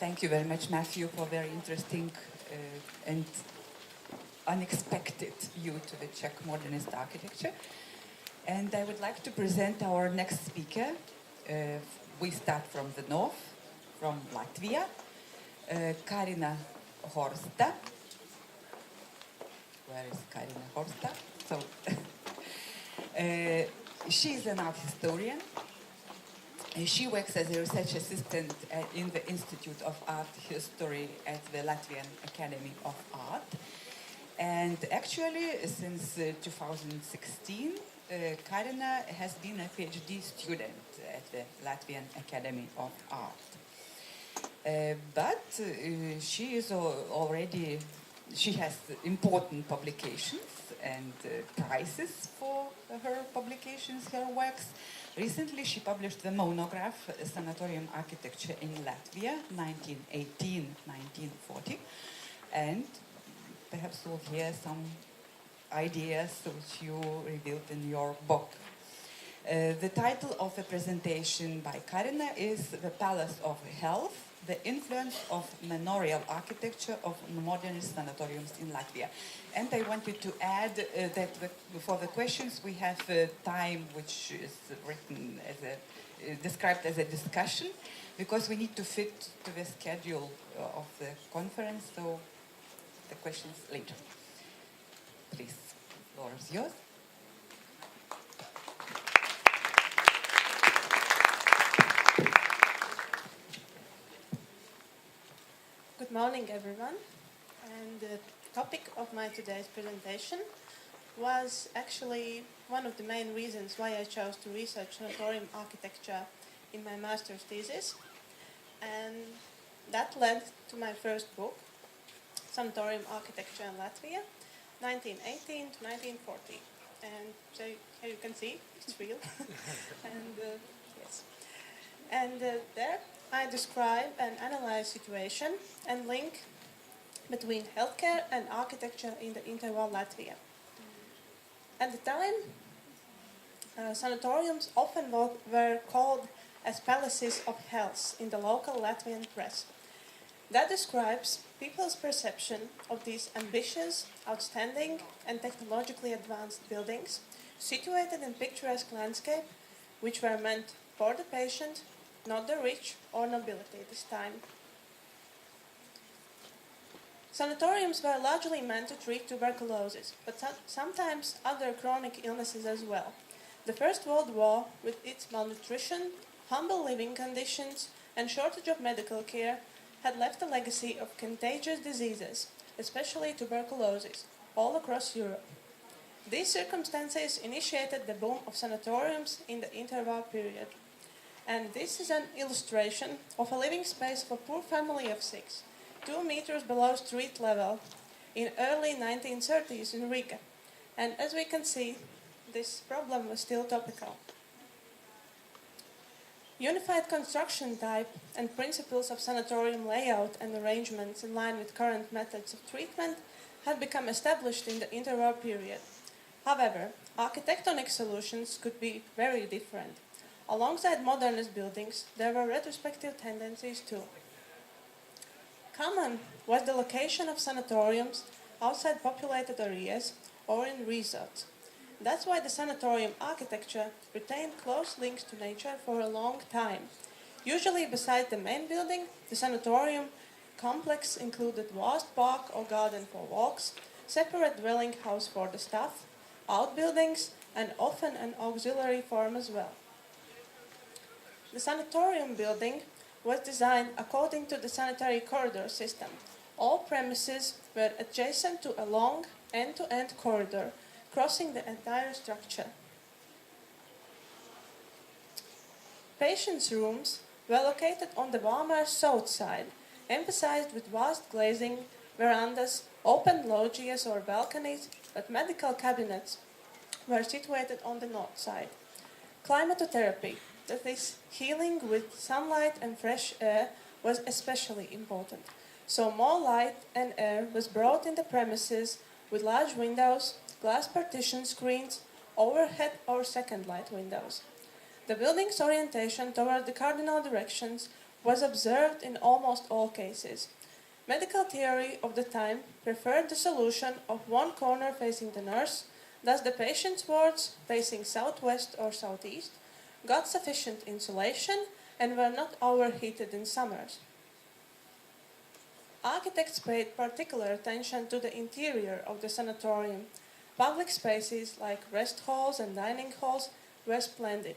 Thank you very much, Matthew, for very interesting and unexpected view to the Czech modernist architecture. And I would like to present our next speaker. We start from the north, from Latvia, Karina Horsta. Where is Karina Horsta? So, she's an art historian. She works as a research assistant in the Institute of Art History at the Latvian Academy of Art. And actually, since 2016, Karina has been a PhD student at the Latvian Academy of Art. But she is already, she has important publications and prizes for her publications, her works. Recently, she published the monograph Sanatorium Architecture in Latvia, 1918-1940, and perhaps we'll hear some ideas which you revealed in your book. The title of the presentation by Karina is The Palace of Health, the Influence of Manorial Architecture of Modernist Sanatoriums in Latvia. And I wanted to add that for the questions we have time which is written as described as a discussion, because we need to fit to the schedule of the conference, so the questions later. Please, the floor is yours. Good morning, everyone. And the topic of my today's presentation was actually one of the main reasons why I chose to research sanatorium architecture in my master's thesis. And that led to my first book, Sanatorium Architecture in Latvia, 1918 to 1940. And so here you can see, it's real. And yes. And there I describe and analyze situation and link between healthcare and architecture in the interwar Latvia. At the time, sanatoriums often were called as palaces of health in the local Latvian press. That describes people's perception of these ambitious, outstanding, and technologically advanced buildings situated in picturesque landscape, which were meant for the patient, not the rich or nobility this time. Sanatoriums were largely meant to treat tuberculosis, but sometimes other chronic illnesses as well. The First World War, with its malnutrition, humble living conditions, and shortage of medical care, had left a legacy of contagious diseases, especially tuberculosis, all across Europe. These circumstances initiated the boom of sanatoriums in the interwar period. And this is an illustration of a living space for a poor family of 6, 2 meters below street level, in early 1930s in Riga. And as we can see, this problem was still topical. Unified construction type and principles of sanatorium layout and arrangements in line with current methods of treatment had become established in the interwar period. However, architectonic solutions could be very different. Alongside modernist buildings, there were retrospective tendencies too. Common was the location of sanatoriums outside populated areas or in resorts. That's why the sanatorium architecture retained close links to nature for a long time. Usually beside the main building, the sanatorium complex included vast park or garden for walks, separate dwelling house for the staff, outbuildings, and often an auxiliary farm as well. The sanatorium building was designed according to the sanitary corridor system. All premises were adjacent to a long end-to-end corridor, crossing the entire structure. Patients' rooms were located on the warmer south side, emphasized with vast glazing, verandas, open loggias or balconies, but medical cabinets were situated on the north side. Climatotherapy, that is, healing with sunlight and fresh air, was especially important. So more light and air was brought in the premises with large windows, glass partition screens, overhead or second light windows. The building's orientation toward the cardinal directions was observed in almost all cases. Medical theory of the time preferred the solution of one corner facing the nurse, thus the patient's wards, facing southwest or southeast, got sufficient insulation and were not overheated in summers. Architects paid particular attention to the interior of the sanatorium. Public spaces like rest halls and dining halls were splendid,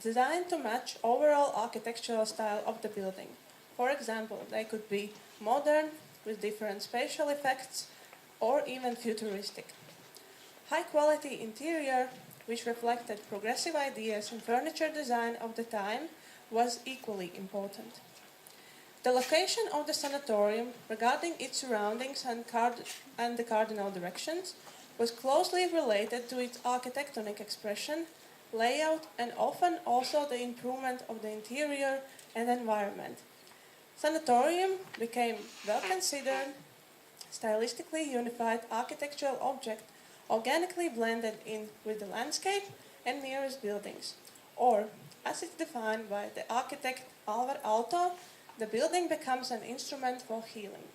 designed to match overall architectural style of the building. For example, they could be modern, with different spatial effects, or even futuristic. High-quality interior, which reflected progressive ideas in furniture design of the time, was equally important. The location of the sanatorium, regarding its surroundings and the cardinal directions, was closely related to its architectonic expression, layout, and often also the improvement of the interior and environment. Sanatorium became well-considered, stylistically unified architectural object, organically blended in with the landscape and nearest buildings. Or, as it's defined by the architect Alvar Aalto, the building becomes an instrument for healing.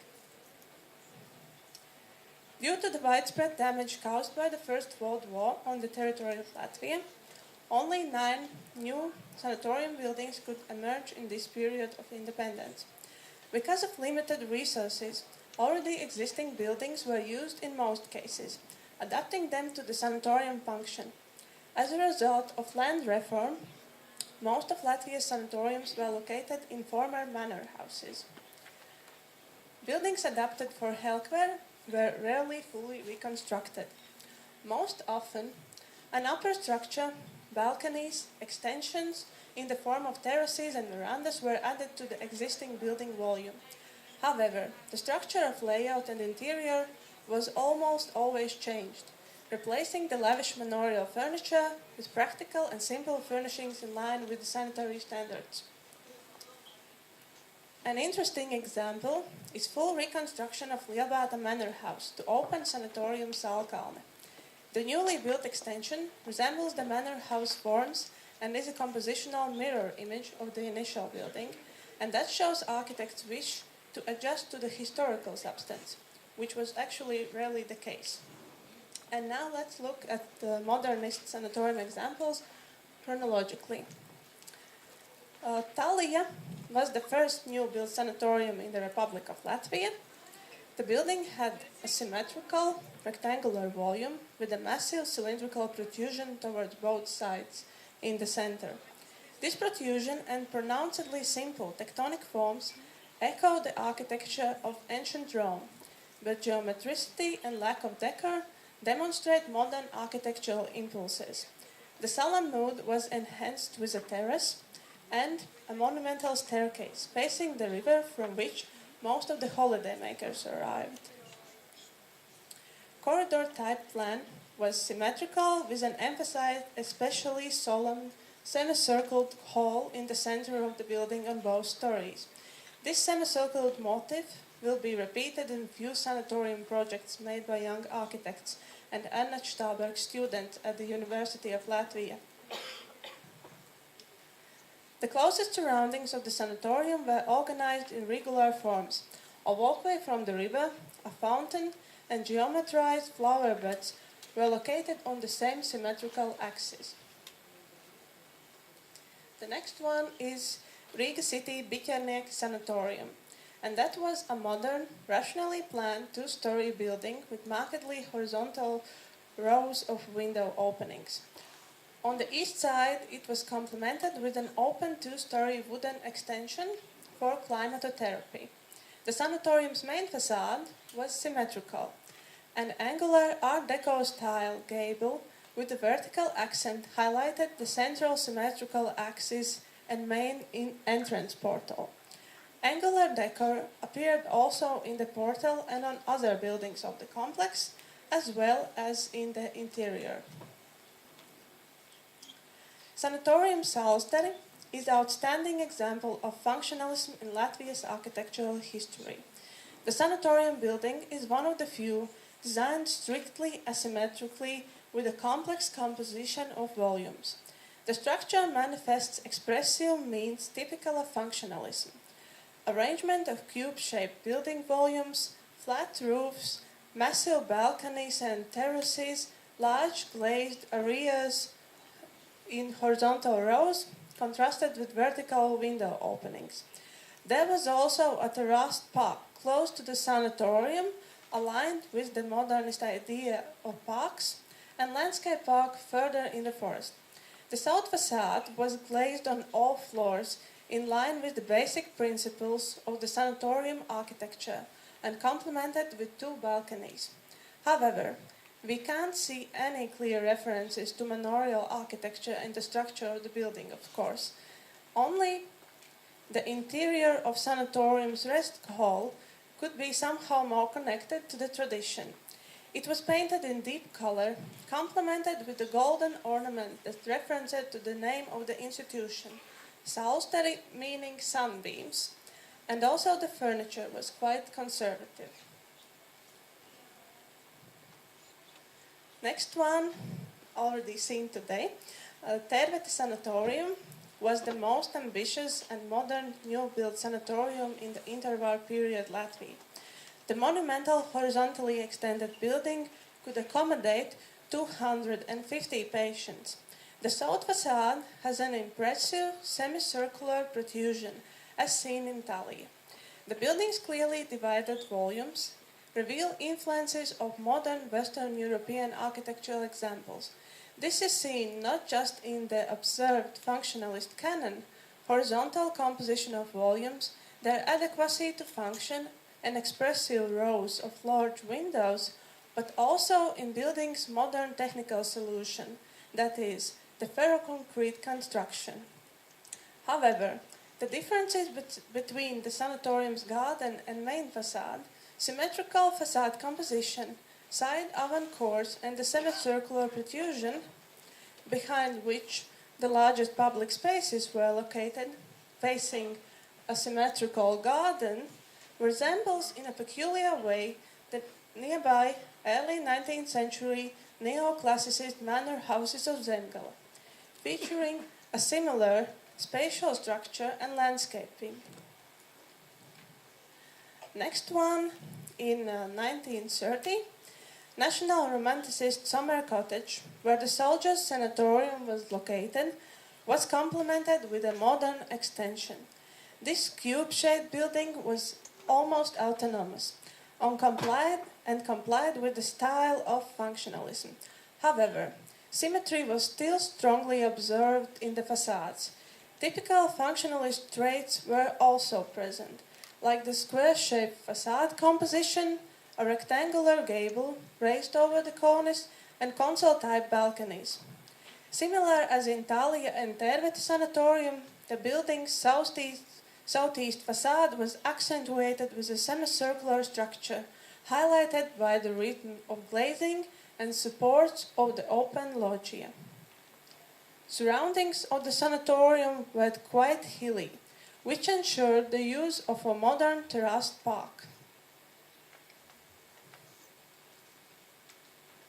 Due to the widespread damage caused by the First World War on the territory of Latvia, only 9 new sanatorium buildings could emerge in this period of independence. Because of limited resources, already existing buildings were used in most cases, adapting them to the sanatorium function. As a result of land reform, most of Latvia's sanatoriums were located in former manor houses. Buildings adapted for healthcare were rarely fully reconstructed. Most often, an upper structure, balconies, extensions in the form of terraces and verandas were added to the existing building volume. However, the structure of layout and interior was almost always changed, replacing the lavish manorial furniture with practical and simple furnishings in line with the sanitary standards. An interesting example is full reconstruction of Lielbāta Manor House to open Sanatorium Salkalne. The newly built extension resembles the manor house forms and is a compositional mirror image of the initial building, and that shows architects' wish to adjust to the historical substance, which was actually rarely the case. And now let's look at the modernist sanatorium examples chronologically. Talija was the first new-built sanatorium in the Republic of Latvia. The building had a symmetrical, rectangular volume with a massive cylindrical protrusion towards both sides in the center. This protrusion and pronouncedly simple tectonic forms echo the architecture of ancient Rome, but geometricity and lack of decor demonstrate modern architectural impulses. The solemn mood was enhanced with a terrace and a monumental staircase facing the river from which most of the holidaymakers arrived. Corridor-type plan was symmetrical with an emphasized, especially solemn, semicircled hall in the center of the building on both stories. This semicircled motif will be repeated in few sanatorium projects made by young architects and Anna Staberg, student at the University of Latvia. The closest surroundings of the sanatorium were organized in regular forms. A walkway from the river, a fountain, and geometrized flower beds were located on the same symmetrical axis. The next one is Riga City Biķernieki Sanatorium, and that was a modern, rationally planned two-story building with markedly horizontal rows of window openings. On the east side, it was complemented with an open two-story wooden extension for climatotherapy. The sanatorium's main facade was symmetrical. An angular Art Deco style gable with a vertical accent highlighted the central symmetrical axis and main entrance portal. Angular decor appeared also in the portal and on other buildings of the complex, as well as in the interior. Sanatorium Sālsteri is an outstanding example of functionalism in Latvia's architectural history. The sanatorium building is one of the few designed strictly asymmetrically with a complex composition of volumes. The structure manifests expressive means typical of functionalism. Arrangement of cube-shaped building volumes, flat roofs, massive balconies and terraces, large glazed areas in horizontal rows, contrasted with vertical window openings. There was also a terraced park close to the sanatorium, aligned with the modernist idea of parks, and landscape park further in the forest. The south facade was glazed on all floors in line with the basic principles of the sanatorium architecture and complemented with 2 balconies. However, we can't see any clear references to manorial architecture in the structure of the building, of course. Only the interior of sanatorium's rest hall could be somehow more connected to the tradition. It was painted in deep color, complemented with a golden ornament that referenced to the name of the institution, Saulsteri, meaning sunbeams, and also the furniture was quite conservative. Next one, already seen today, Tervete Sanatorium was the most ambitious and modern new-built sanatorium in the interwar period Latvia. The monumental horizontally extended building could accommodate 250 patients. The south facade has an impressive semicircular protrusion, as seen in Italy. The building's clearly divided volumes reveal influences of modern Western European architectural examples. This is seen not just in the observed functionalist canon, horizontal composition of volumes, their adequacy to function, and expressive rows of large windows, but also in building's modern technical solution, that is, the ferroconcrete construction. However, the differences between the sanatorium's garden and main facade, symmetrical facade composition, side avant-courts, and the semicircular protrusion, behind which the largest public spaces were located, facing a symmetrical garden, resembles in a peculiar way the nearby early 19th century neoclassicist manor houses of Zemgala, featuring a similar spatial structure and landscaping. Next one, in 1930, National Romanticist summer cottage, where the soldiers' sanatorium was located, was complemented with a modern extension. This cube-shaped building was almost autonomous, complied with the style of functionalism. However, symmetry was still strongly observed in the facades. Typical functionalist traits were also present, like the square-shaped facade composition, a rectangular gable raised over the cornice, and console-type balconies. Similar as in Thalia and Tervete Sanatorium, the building's southeast facade was accentuated with a semicircular structure, highlighted by the rhythm of glazing and supports of the open loggia. Surroundings of the sanatorium were quite hilly, which ensured the use of a modern terraced park.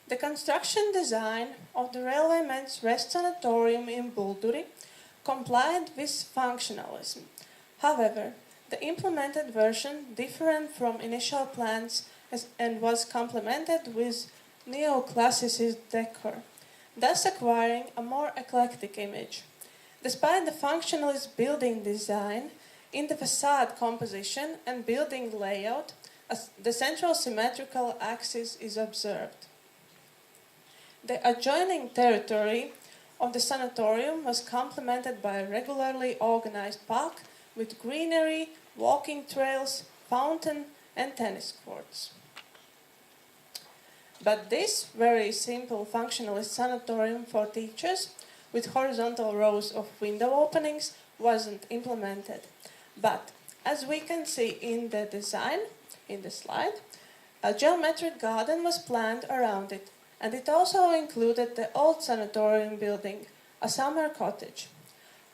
The construction design of the railwaymen's rest sanatorium in Bulduri complied with functionalism. However, the implemented version differed from initial plans and was complemented with neoclassicist decor, thus acquiring a more eclectic image. Despite the functionalist building design, in the facade composition and building layout, the central symmetrical axis is observed. The adjoining territory of the sanatorium was complemented by a regularly organized park with greenery, walking trails, fountain, and tennis courts. But this very simple functionalist sanatorium for teachers, with horizontal rows of window openings, wasn't implemented. But, as we can see in the design, in the slide, a geometric garden was planned around it, and it also included the old sanatorium building, a summer cottage.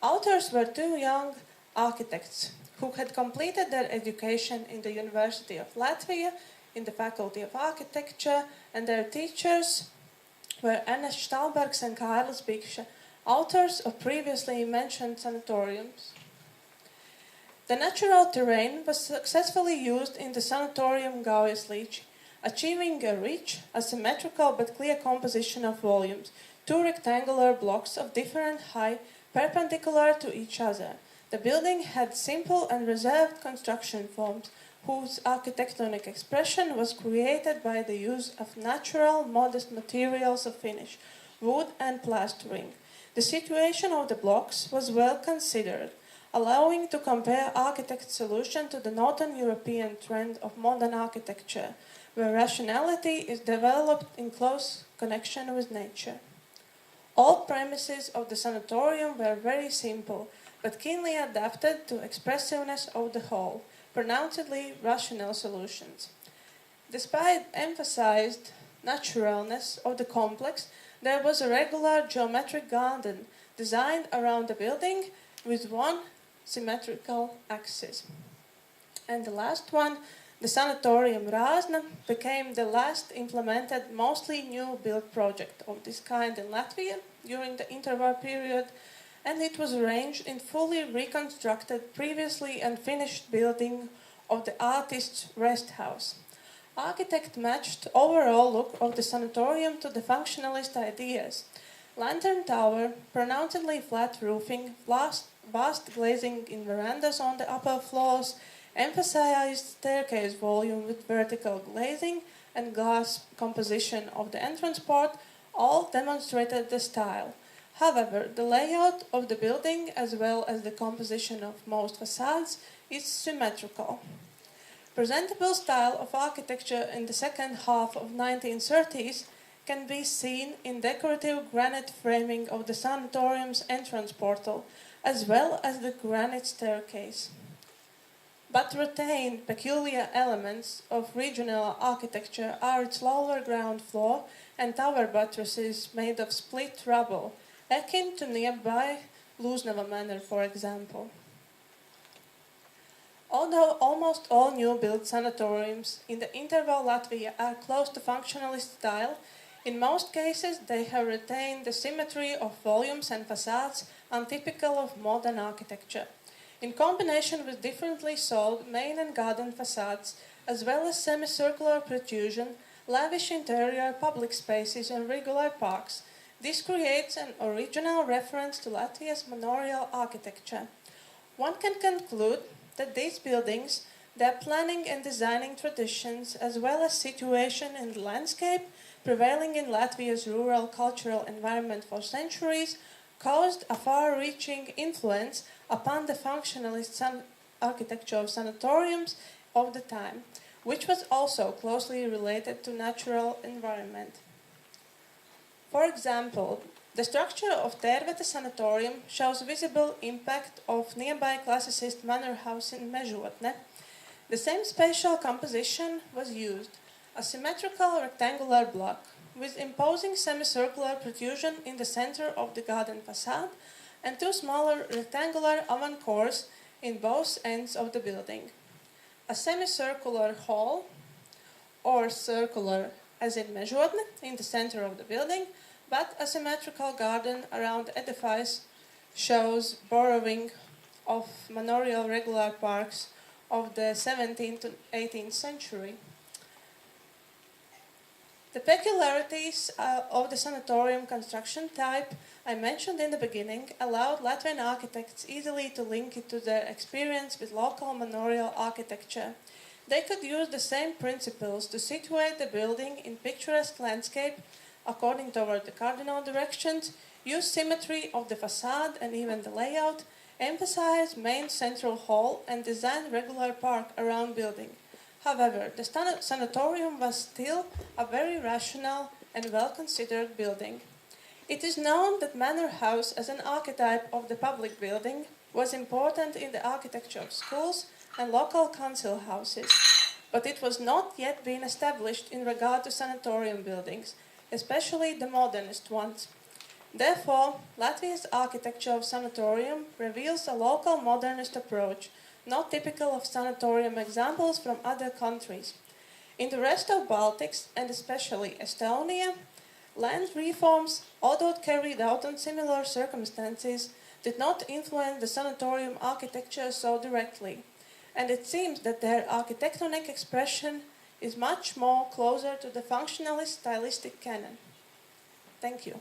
Authors were 2 young architects who had completed their education in the University of Latvia in the Faculty of Architecture, and their teachers were Ernsts Stalbergs and Kārlis Bikša, authors of previously mentioned sanatoriums. The natural terrain was successfully used in the sanatorium Gaujas, achieving a rich, asymmetrical but clear composition of volumes, two rectangular blocks of different height perpendicular to each other. The building had simple and reserved construction forms, whose architectonic expression was created by the use of natural, modest materials of finish, wood and plastering. The situation of the blocks was well considered, allowing to compare architect's solution to the Northern European trend of modern architecture, where rationality is developed in close connection with nature. All premises of the sanatorium were very simple, but keenly adapted to expressiveness of the whole, pronouncedly rational solutions. Despite emphasized naturalness of the complex, there was a regular geometric garden designed around the building with one symmetrical axis. And the last one, the sanatorium Rāzna, became the last implemented mostly new build project of this kind in Latvia during the interwar period, and it was arranged in fully reconstructed, previously unfinished building of the artist's rest house. Architect matched overall look of the sanatorium to the functionalist ideas. Lantern tower, pronouncedly flat roofing, vast glazing in verandas on the upper floors, emphasized staircase volume with vertical glazing and glass composition of the entrance port all demonstrated the style. However, the layout of the building as well as the composition of most facades is symmetrical. Presentable style of architecture in the second half of 1930s can be seen in decorative granite framing of the sanatorium's entrance portal, as well as the granite staircase. But retained peculiar elements of regional architecture are its lower ground floor and tower buttresses made of split rubble, akin to nearby Lūznava Manor, for example. Although almost all new-built sanatoriums in the interval Latvia are close to functionalist style, in most cases they have retained the symmetry of volumes and facades untypical of modern architecture. In combination with differently sold main and garden facades, as well as semicircular protrusion, lavish interior public spaces and regular parks, this creates an original reference to Latvia's manorial architecture. One can conclude that these buildings, their planning and designing traditions, as well as situation in the landscape prevailing in Latvia's rural cultural environment for centuries, caused a far-reaching influence upon the functionalist architecture of sanatoriums of the time, which was also closely related to natural environment. For example, the structure of Tervete Sanatorium shows visible impact of nearby classicist manor house in Mežotne. The same spatial composition was used, a symmetrical rectangular block with imposing semicircular protrusion in the center of the garden facade and two smaller rectangular avant-cours in both ends of the building. A semicircular hall, or circular as in Mežotne, in the center of the building, but a symmetrical garden around the edifice shows borrowing of manorial regular parks of the 17th to 18th century. The peculiarities of the sanatorium construction type I mentioned in the beginning allowed Latvian architects easily to link it to their experience with local manorial architecture. They could use the same principles to situate the building in picturesque landscape according toward the cardinal directions, use symmetry of the facade and even the layout, emphasize main central hall and design regular park around building. However, the sanatorium was still a very rational and well-considered building. It is known that manor house as an archetype of the public building was important in the architecture of schools and local council houses, but it was not yet been established in regard to sanatorium buildings, especially the modernist ones. Therefore, Latvia's architecture of sanatorium reveals a local modernist approach, not typical of sanatorium examples from other countries. In the rest of Baltics, and especially Estonia, Land reforms, although carried out in similar circumstances, did not influence the sanatorium architecture so directly, and it seems that their architectonic expression is much more closer to the functionalist stylistic canon. Thank you.